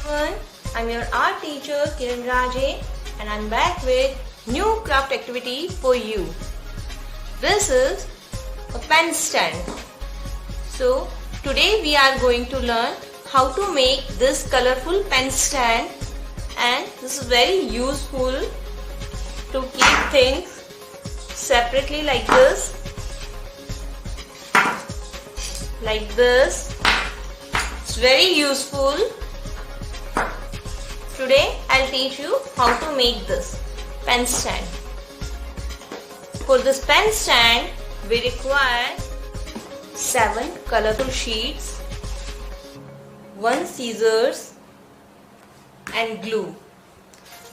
everyone, I'm your art teacher Kiran Raje and I'm back with new craft activity for you. This is a pen stand. So today we are going to learn how to make this colorful pen stand, and this is very useful to keep things separately like this. It's very useful. Today I'll teach you how to make this pen stand. For this pen stand we require 7 colorful sheets, 1 scissors and glue.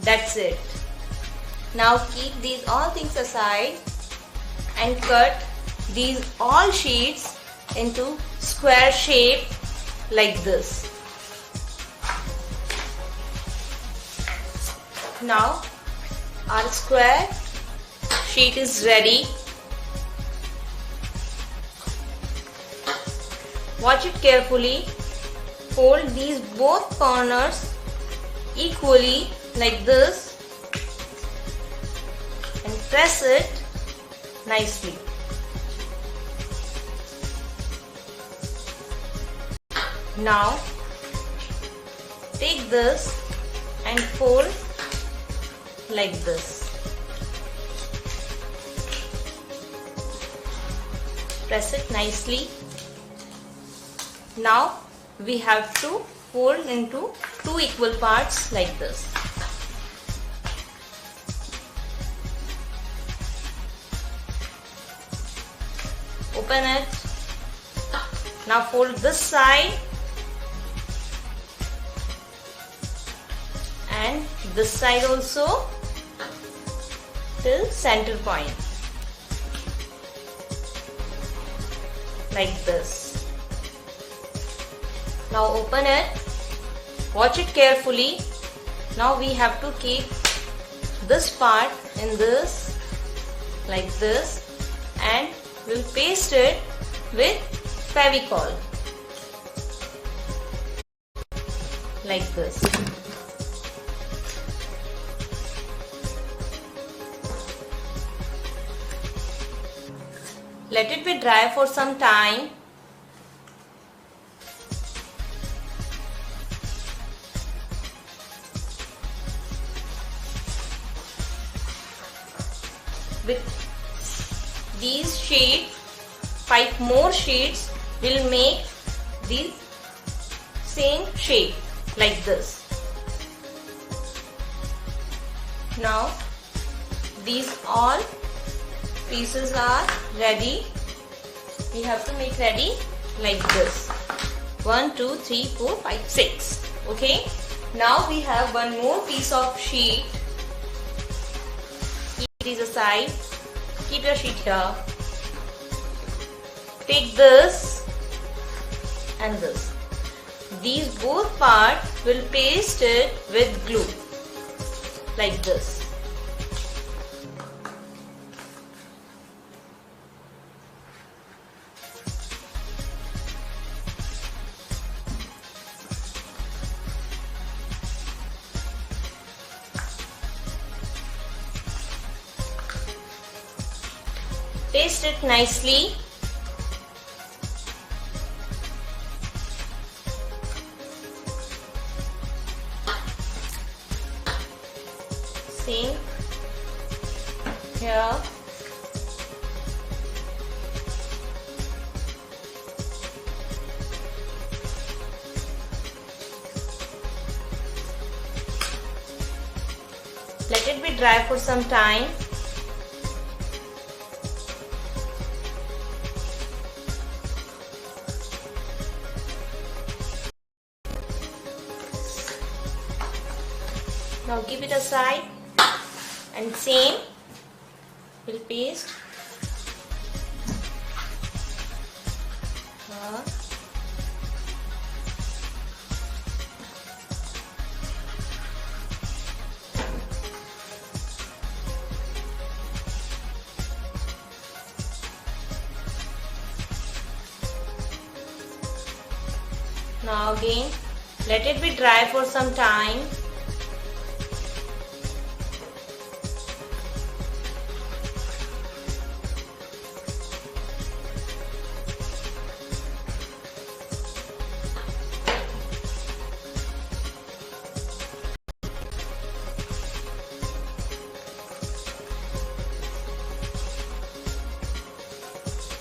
That's it. Now keep these all things aside and cut these all sheets into square shape like this. Now our square sheet is ready. Watch it carefully. Fold these both corners equally like this and press it nicely. Now take this and fold like this. Press it nicely. Now we have to fold into 2 equal parts like this. Open it. Now fold this side and this side also till center point like this. Now open it. Watch it carefully. Now we have to keep this part in this like this and we'll paste it with Fevicol like this. Let it be dry for some time. With these sheets, 5 more sheets will make the same shape like this. Now these all pieces are ready. We have to make ready like this. 1, 2, 3, 4, 5, 6. Okay. Now we have one more piece of sheet. Keep these aside. Keep your sheet here. Take this and this. These both parts will paste it with glue like this. Paste it nicely. Same here. Let it be dry for some time. Now keep it aside and same we'll paste here. Now again Let it be dry for some time.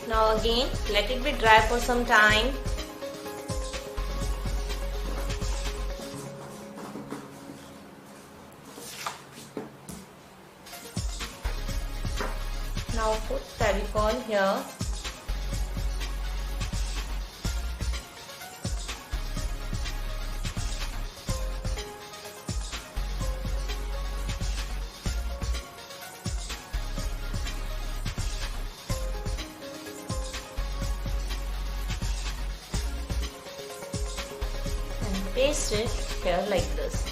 Now again, let it be dry for some time. Now put Fevicol here. Paste it here like this.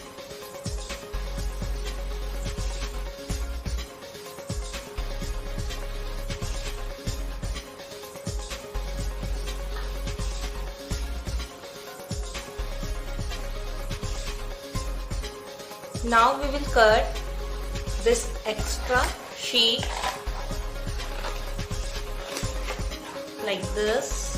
Now we will cut this extra sheet like this.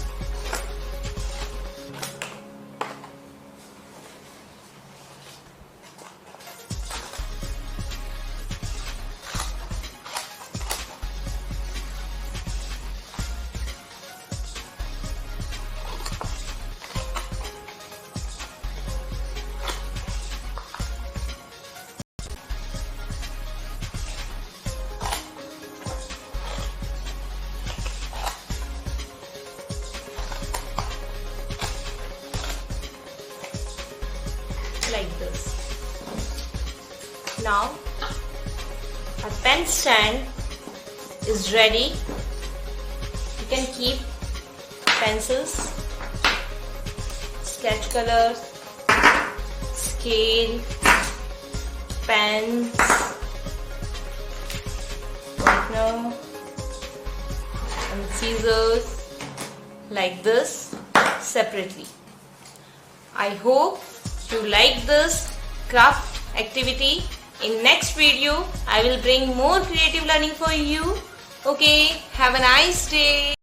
Like this. Now our pen stand is ready. You can keep pencils, sketch colors, scale, pens, whitener and scissors like this separately. I hope you like this craft activity. In next video, I will bring more creative learning for you. Okay, have a nice day.